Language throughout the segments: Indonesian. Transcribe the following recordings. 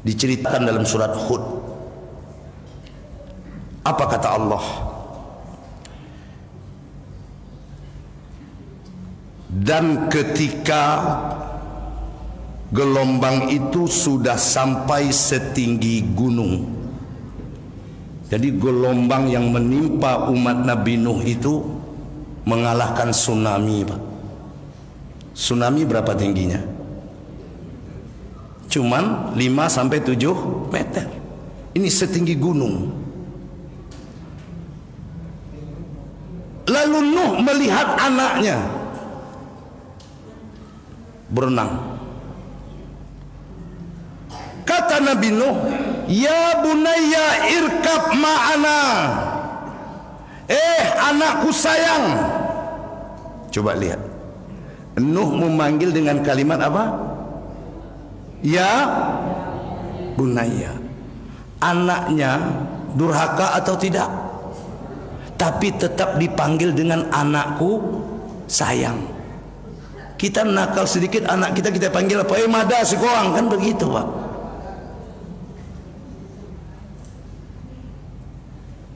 Diceritakan dalam surat Hud. Apa kata Allah? Dan ketika gelombang itu sudah sampai setinggi gunung. Jadi gelombang yang menimpa umat Nabi Nuh itu mengalahkan tsunami, Pak. Tsunami berapa tingginya? Cuman 5 sampai 7 meter. Ini setinggi gunung. Lalu Nuh melihat anaknya berenang. Kata Nabi Nuh, "Ya bunayya irkab ma'ana." Anakku sayang. Coba lihat. Nuh memanggil dengan kalimat apa? Ya bunayya. Anaknya durhaka atau tidak? Tapi tetap dipanggil dengan anakku sayang. Kita nakal sedikit, anak kita panggil apa? Mada sekoang, kan begitu, Pak.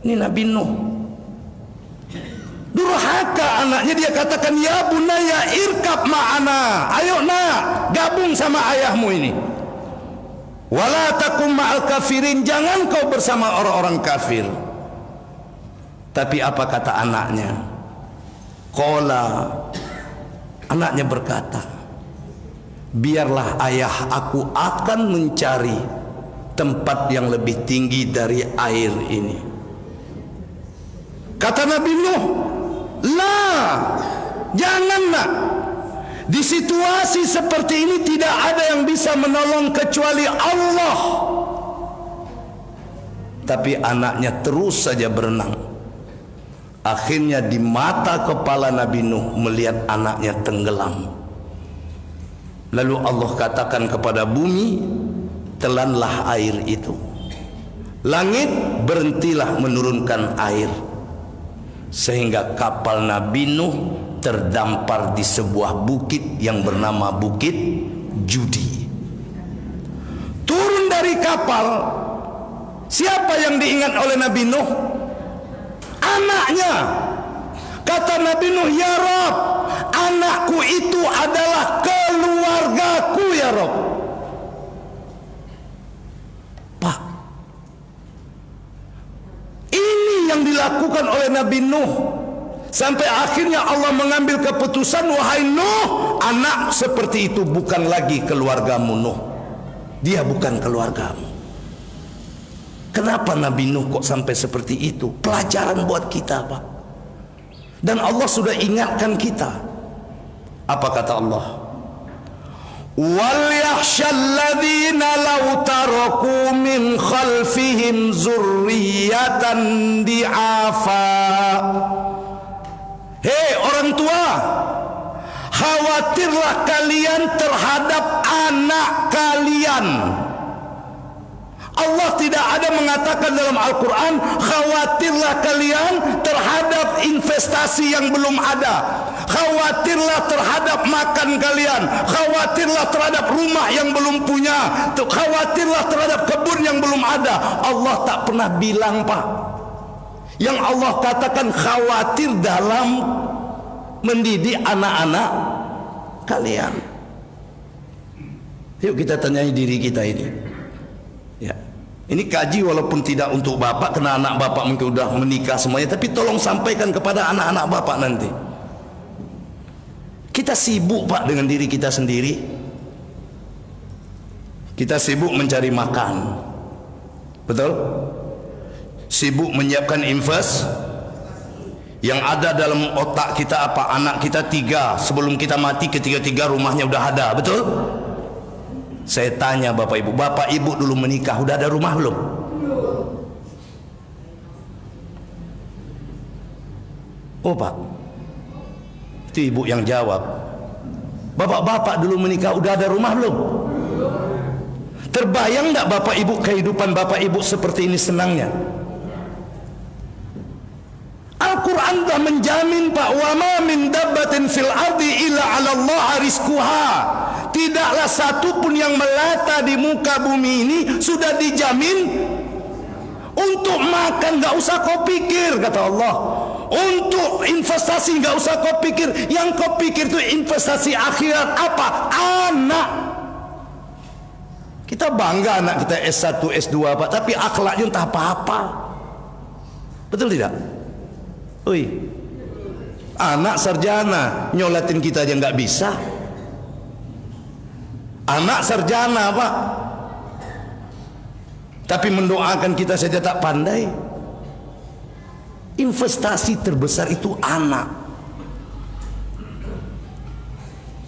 Ini Nabi Nuh durhaka anaknya, dia katakan, "Ya bunayya irkab ma'ana." Ayo nak, gabung sama ayahmu ini. Wala takum ma'al kafirin, jangan kau bersama orang-orang kafir. Tapi apa kata anaknya? Qala, anaknya berkata, "Biarlah ayah, aku akan mencari tempat yang lebih tinggi dari air ini." Kata Nabi Nuh, "Lah, jangan nak. Di situasi seperti ini tidak ada yang bisa menolong kecuali Allah." Tapi anaknya terus saja berenang. Akhirnya di mata kepala Nabi Nuh melihat anaknya tenggelam. Lalu Allah katakan kepada bumi, "Telanlah air itu." Langit, berhentilah menurunkan air. Sehingga kapal Nabi Nuh terdampar di sebuah bukit yang bernama Bukit Judi. Turun dari kapal, siapa yang diingat oleh Nabi Nuh? Anaknya. Kata Nabi Nuh, "Ya Rabb, anakku itu adalah keluargaku, ya Rabb." Pak, ini yang dilakukan oleh Nabi Nuh. Sampai akhirnya Allah mengambil keputusan, "Wahai Nuh, anak seperti itu bukan lagi keluargamu, Nuh. Dia bukan keluargamu." Kenapa Nabi Nuh kok sampai seperti itu? Pelajaran buat kita, Pak. Dan Allah sudah ingatkan kita. Apa kata Allah? "Wal yakhshal ladzina law taraku min khalfihim dzurriyyatan di'afa." Hei orang tua, khawatirlah kalian terhadap anak kalian. Allah tidak ada mengatakan dalam Al-Quran, khawatirlah kalian terhadap investasi yang belum ada, khawatirlah terhadap makan kalian, khawatirlah terhadap rumah yang belum punya, khawatirlah terhadap kebun yang belum ada. Allah tak pernah bilang, Pak. Yang Allah katakan khawatir dalam mendidik anak-anak kalian. Yuk kita tanyai diri kita ini. Ya, ini kaji walaupun tidak untuk bapak, karena anak bapak mungkin sudah menikah semuanya, tapi tolong sampaikan kepada anak-anak bapak nanti. Kita sibuk, Pak, dengan diri kita sendiri. Kita sibuk mencari makan, betul? Sibuk menyiapkan invest. Yang ada dalam otak kita apa? Anak kita 3, sebelum kita mati ketiga-tiga rumahnya udah ada, betul? Saya tanya bapak ibu dulu menikah udah ada rumah belum? Oh Pak, itu ibu yang jawab. Bapak-bapak dulu menikah udah ada rumah belum? Terbayang enggak bapak ibu kehidupan bapak ibu seperti ini senangnya? Al-Quran dah menjamin, Pak, "Wa ma min dabbatin fil ardi illa 'ala Allah rizquha." tidaklah satu pun yang melata di muka bumi ini sudah dijamin untuk makan. Gak usah kau pikir, kata Allah. Untuk investasi gak usah kau pikir. Yang kau pikir itu investasi akhirat. Apa? Anak. Kita bangga anak kita S1, S2 Pak, tapi akhlaknya entah apa-apa. Betul tidak? Oi, anak sarjana nyolatin kita aja nggak bisa. Anak sarjana Pak, tapi mendoakan kita saja tak pandai. Investasi terbesar itu anak.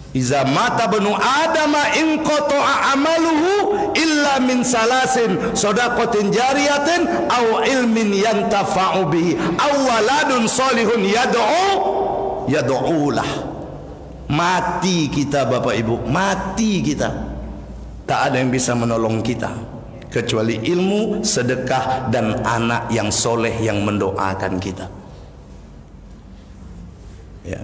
Iza mata banu adama in qata'a amaluhu illa min salasin shadaqatin jariyatin aw ilmin yantafa'u bihi aw waladun salihun yad'u lah. Mati kita Bapak Ibu, mati kita, tak ada yang bisa menolong kita kecuali ilmu, sedekah, dan anak yang soleh yang mendoakan kita. Ya.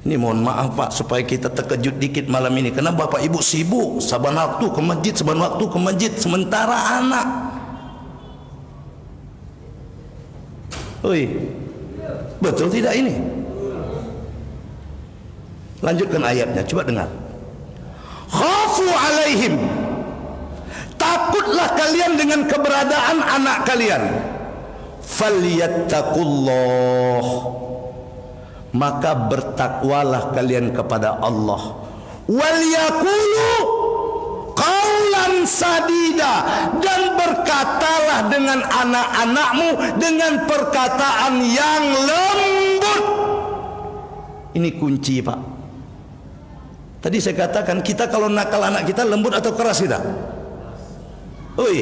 Ini mohon maaf Pak, supaya kita terkejut dikit malam ini, karena Bapak Ibu sibuk saban waktu ke masjid, saban waktu ke masjid, sementara anak. Oi, betul tidak ini? Lanjutkan ayatnya, coba dengar. Khafu alaihim, takutlah kalian dengan keberadaan anak kalian. Falyattaqullah, maka bertakwalah kalian kepada Allah. Walyaqulu qaulan sadida, dan berkatalah dengan anak-anakmu dengan perkataan yang lembut. Ini kunci Pak. Tadi saya katakan, kita kalau nakal anak kita lembut atau keras kita? Oi,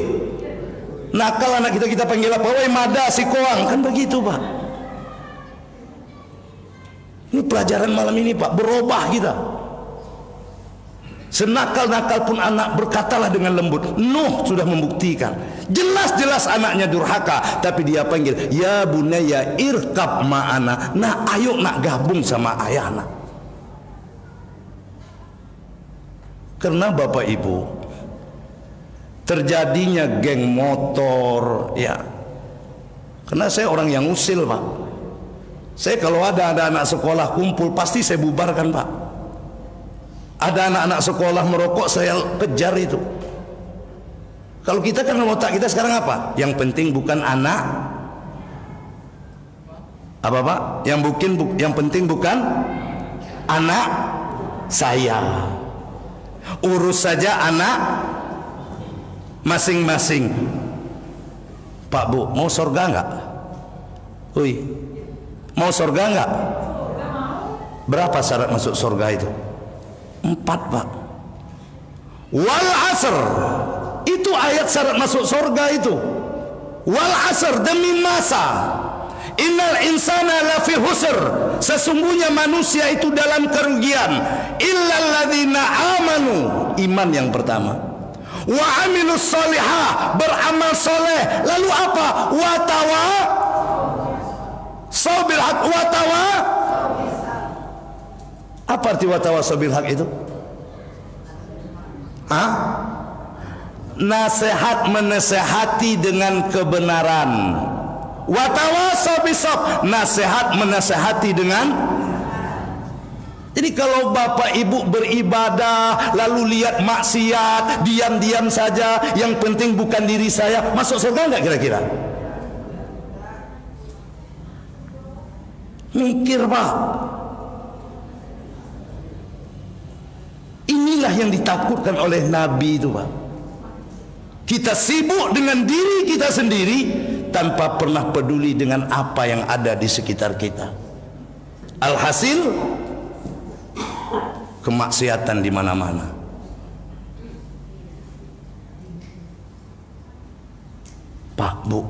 nakal anak kita panggil apa? Woi mada si koang, kan begitu Pak. Ini pelajaran malam ini Pak, berubah kita. Senakal-nakal pun anak, berkatalah dengan lembut. Nuh sudah membuktikan, jelas-jelas anaknya durhaka, tapi dia panggil, ya bunayya irkab ma'ana, nah ayo nak gabung sama ayah nak. Karena Bapak Ibu, terjadinya geng motor, ya, karena saya orang yang usil Pak. Saya kalau ada anak sekolah kumpul, pasti saya bubarkan Pak. Ada anak-anak sekolah merokok, saya kejar itu. Kalau kita kan otak kita sekarang apa? Yang penting bukan anak apa Pak? Yang penting bukan anak saya. Urus saja anak masing-masing. Pak Bu, mau surga enggak? Ui, mau surga enggak? Berapa syarat masuk surga itu? 4 Pak. Wal asr, itu ayat syarat masuk surga itu. Wal asr, demi masa. Innal insana lafi husr, sesungguhnya manusia itu dalam kerugian. Illal ladzina amanu, iman yang pertama. Wa amilus solihah, beramal soleh. Lalu apa? Watawa sabil haq, watawa. Apa arti watawa sabil haq itu? Hah? Nasihat, menasehati dengan kebenaran. Watawasau bisab, nasihat menasehati dengan. Jadi kalau Bapak Ibu beribadah lalu lihat maksiat, diam-diam saja, yang penting bukan diri saya, masuk surga enggak kira-kira? Mikir Pak. Inilah yang ditakutkan oleh Nabi itu Pak. Kita sibuk dengan diri kita sendiri tanpa pernah peduli dengan apa yang ada di sekitar kita. Alhasil kemaksiatan di mana-mana. Pak Bu,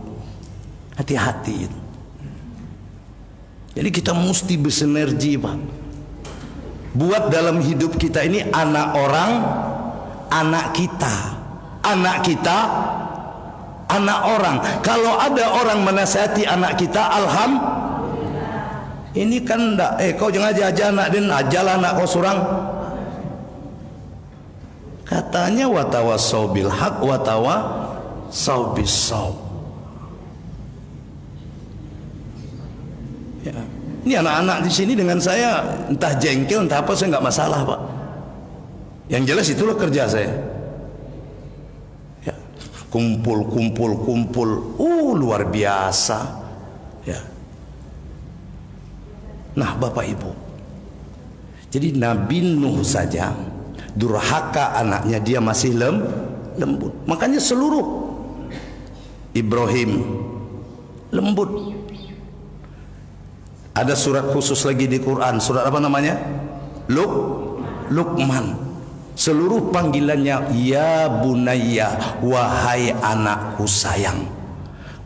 hati-hati itu. Jadi kita mesti bersinergi Pak. Buat dalam hidup kita ini anak orang, anak kita, anak kita, anak orang. Kalau ada orang menasihati anak kita, alhamdulillah. Ini kan enggak, kau jangan aja anak din, ajalah anak kau surang. Katanya watawassaw bil haq watawassaw bis shaum. Ya. Ini anak-anak di sini dengan saya entah jengkel entah apa, saya nggak masalah Pak. Yang jelas itulah kerja saya. Ya. Kumpul, luar biasa. Ya. Nah Bapak Ibu, jadi Nabi Nuh saja durhaka anaknya, dia masih lembut. Makanya seluruh Ibrahim lembut. Ada surat khusus lagi di Quran, surat apa namanya? Luqman. Seluruh panggilannya ya bunayya, wahai anakku sayang.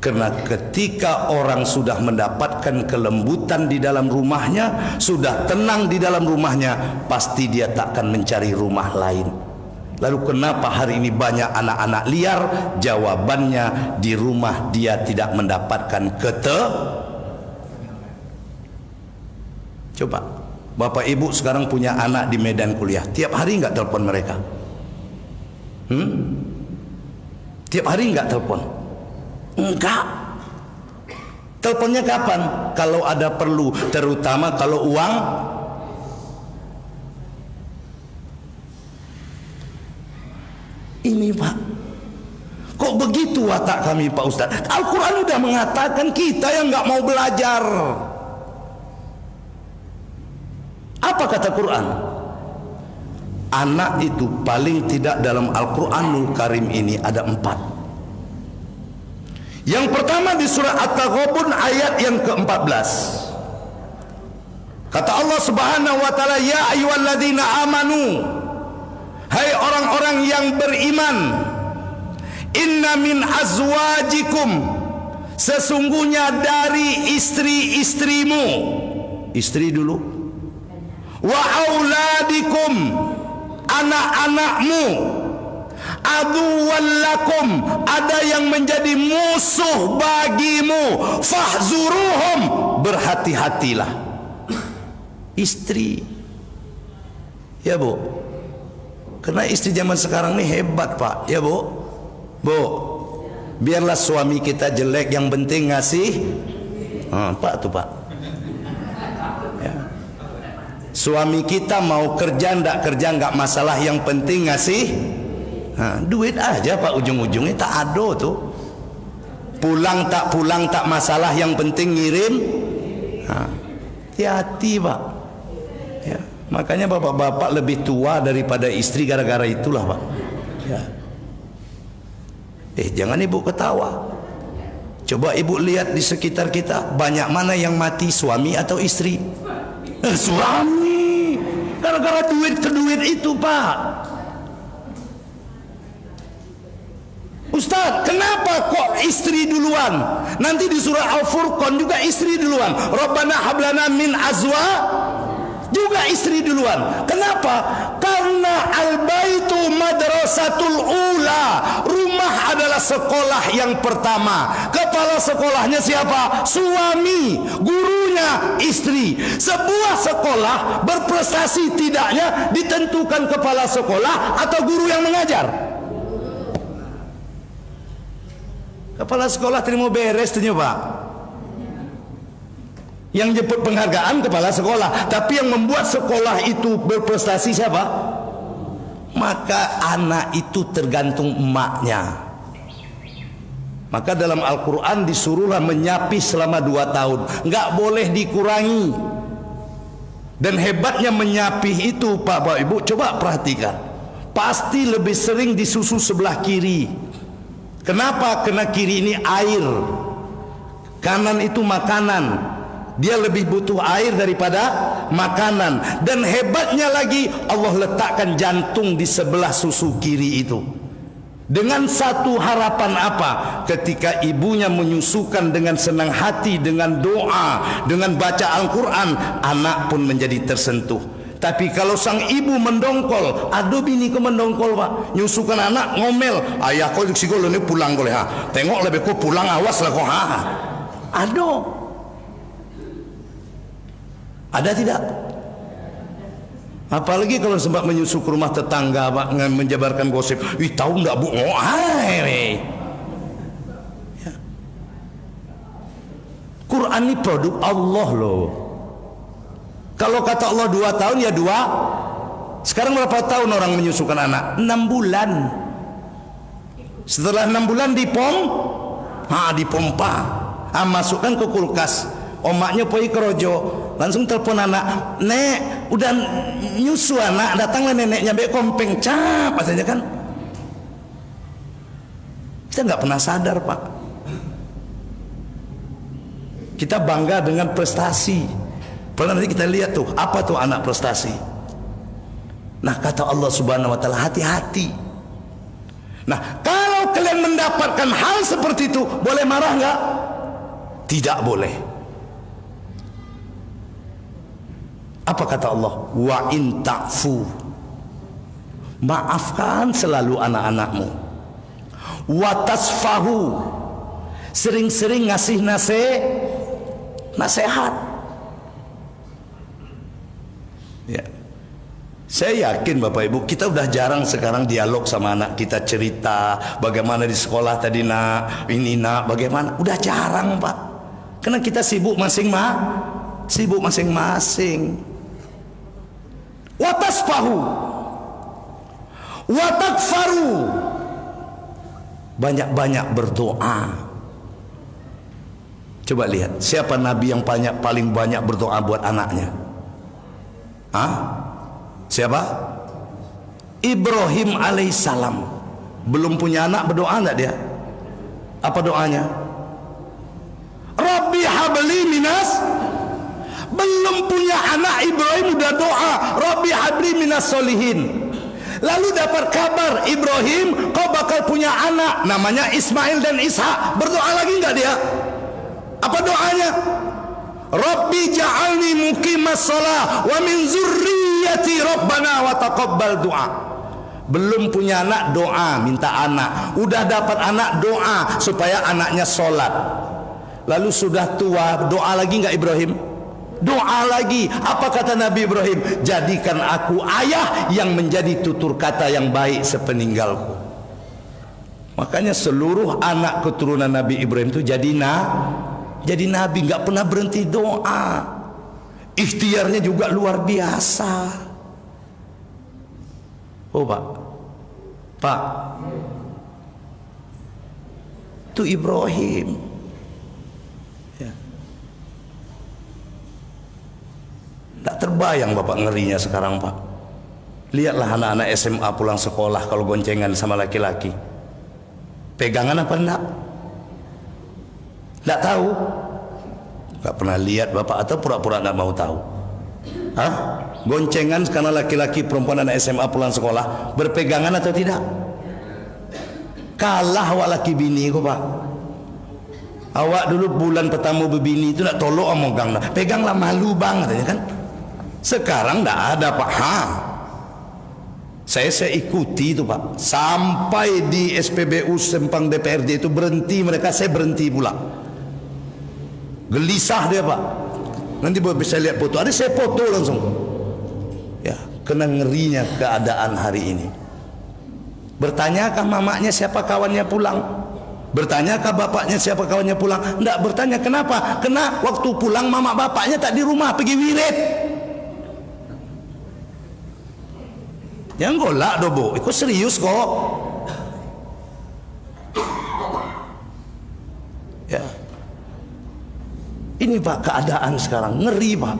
Karena ketika orang sudah mendapatkan kelembutan di dalam rumahnya, sudah tenang di dalam rumahnya, pasti dia takkan mencari rumah lain. Lalu kenapa hari ini banyak anak-anak liar? Jawabannya, di rumah dia tidak mendapatkan Coba Bapak Ibu sekarang punya anak di Medan kuliah, tiap hari nggak telepon mereka? Tiap hari nggak telepon? Enggak. Teleponnya kapan? Kalau ada perlu, terutama kalau uang. Ini Pak, kok begitu watak kami Pak Ustadz? Al-Quran udah mengatakan kita yang nggak mau belajar. Apa kata Quran? Anak itu paling tidak dalam Al-Quranul Karim ini ada 4. Yang pertama di surah At-Taghabun ayat yang ke-14. Kata Allah Subhanahu wa taala, ya ayyuhalladzina amanu, hai orang-orang yang beriman, inna min azwajikum, sesungguhnya dari istri-istrimu, istri dulu, wa auladikum, anak-anakmu, aduwwan lakum, ada yang menjadi musuh bagimu, fahzuruhum, berhati-hatilah. Istri, ya Bu, karena istri zaman sekarang ini hebat Pak, ya Bu. Biarlah suami kita jelek, yang penting ngasih. Pak tuh Pak, ya. Suami kita mau kerja ndak kerja nggak masalah, yang penting ngasih. Duit aja Pak, ujung-ujungnya tak ada tuh. Pulang tak masalah, yang penting ngirim. Hati-hati Pak, ya. Makanya bapak-bapak lebih tua daripada istri gara-gara itulah Pak, ya. Jangan Ibu ketawa. Coba Ibu lihat di sekitar kita, banyak mana yang mati, suami atau istri? Suami, gara-gara duit itu Pak. Ustaz, kenapa kok istri duluan? Nanti di surah Al-Furqan juga istri duluan. Rabbana hablana min azwa, juga istri duluan. Kenapa? Karena al-baitu madrasatul ula, rumah adalah sekolah yang pertama. Kepala sekolahnya siapa? Suami, gurunya istri. Sebuah sekolah berprestasi tidaknya ditentukan kepala sekolah atau guru yang mengajar. Kepala sekolah terima beres tuh Pak. Yang jemput penghargaan kepala sekolah, tapi yang membuat sekolah itu berprestasi siapa? Maka anak itu tergantung emaknya. Maka dalam Al-Quran disuruhlah menyapi selama 2 tahun, nggak boleh dikurangi. Dan hebatnya menyapih itu Pak Ibu, coba perhatikan, pasti lebih sering disusu sebelah kiri. Kenapa? Karena kiri ini air, kanan itu makanan. Dia lebih butuh air daripada makanan. Dan hebatnya lagi, Allah letakkan jantung di sebelah susu kiri itu. Dengan satu harapan apa? Ketika ibunya menyusukan dengan senang hati, dengan doa, dengan baca Al-Quran, anak pun menjadi tersentuh. Tapi kalau sang ibu mendongkol, aduh bini ku mendongkol Pak, nyusukan anak ngomel, ayah kau si golo ini pulang boleh ha, tengok lebih ku pulang, awas lah kau ha. Aduh, ada tidak? Apalagi kalau sempat menyusup ke rumah tetangga, Pak, menjabarkan gosip. Ih, tahu enggak Bu? Oh, ya. Quran ini produk Allah loh. Kalau kata Allah 2 tahun ya 2. Sekarang berapa tahun orang menyusukan anak? 6 bulan. Setelah 6 bulan dipompa. Masukkan ke kulkas. Omaknya pergi kerojo, langsung telepon anak, Nek, udah nyusu anak, datanglah neneknya, be kompeng, cap saja kan. Kita nggak pernah sadar, Pak. Kita bangga dengan prestasi. Padahal nanti kita lihat tuh, apa tuh anak prestasi. Nah, kata Allah Subhanahu Wa Taala, hati-hati. Nah, kalau kalian mendapatkan hal seperti itu, boleh marah nggak? Tidak boleh. Apa kata Allah? Wa in ta'fu, maafkan selalu anak-anakmu. Wa tasfahu, sering-sering ngasih nasihat. Ya. Saya yakin Bapak Ibu, kita udah jarang sekarang dialog sama anak kita, cerita bagaimana di sekolah tadi nak, ini nak, bagaimana. Udah jarang, Pak. Karena kita sibuk masing-masing. Watasfahu watakfaru, banyak-banyak berdoa. Coba lihat, siapa nabi yang paling banyak berdoa buat anaknya? Siapa? Ibrahim alaihissalam. Belum punya anak, berdoa enggak dia? Apa doanya? Rabbi habli minas. Belum punya anak, Ibrahim udah doa, Rabbi habli minas solihin. Lalu dapat kabar, Ibrahim, kau bakal punya anak, namanya Ismail dan Ishak. Berdoa lagi enggak dia? Apa doanya? Rabbi ja'alni muqimas shalah wa min zurriyyati rabbana wa taqabbal du'a. Belum punya anak, doa, minta anak. Udah dapat anak, doa supaya anaknya sholat. Lalu sudah tua, doa lagi enggak Ibrahim? Doa lagi. Apa kata Nabi Ibrahim? Jadikan aku ayah yang menjadi tutur kata yang baik sepeninggalku. Makanya seluruh anak keturunan Nabi Ibrahim itu jadi nabi, nggak pernah berhenti doa. Ikhtiarnya juga luar biasa. Oh Pak, itu Ibrahim. Tak terbayang Bapak ngerinya sekarang, Pak. Lihatlah anak-anak SMA pulang sekolah kalau goncengan sama laki-laki. Pegangan apa enggak? Enggak tahu. Enggak pernah lihat Bapak, atau pura-pura enggak mau tahu? Goncengan karena laki-laki perempuan anak SMA pulang sekolah, berpegangan atau tidak? Kalah awak laki bini kok, Pak. Awak dulu bulan pertama berbini itu nak tolong omongang dah. Peganglah malu bang katanya kan. Sekarang enggak ada, Pak. Saya ikuti itu, Pak. Sampai di SPBU Sempang DPRD itu berhenti mereka, saya berhenti pula. Gelisah dia, Pak. Nanti bisa lihat foto. Ada saya foto langsung. Ya, kena ngerinya keadaan hari ini. Bertanyakah mamanya siapa kawannya pulang? Bertanyakah bapaknya siapa kawannya pulang? Enggak bertanya. Kenapa? Karena waktu pulang mama bapaknya tak di rumah, pergi wirid. Yang golak dobo, itu serius kok. Ya. Ini Pak keadaan sekarang ngeri, Pak.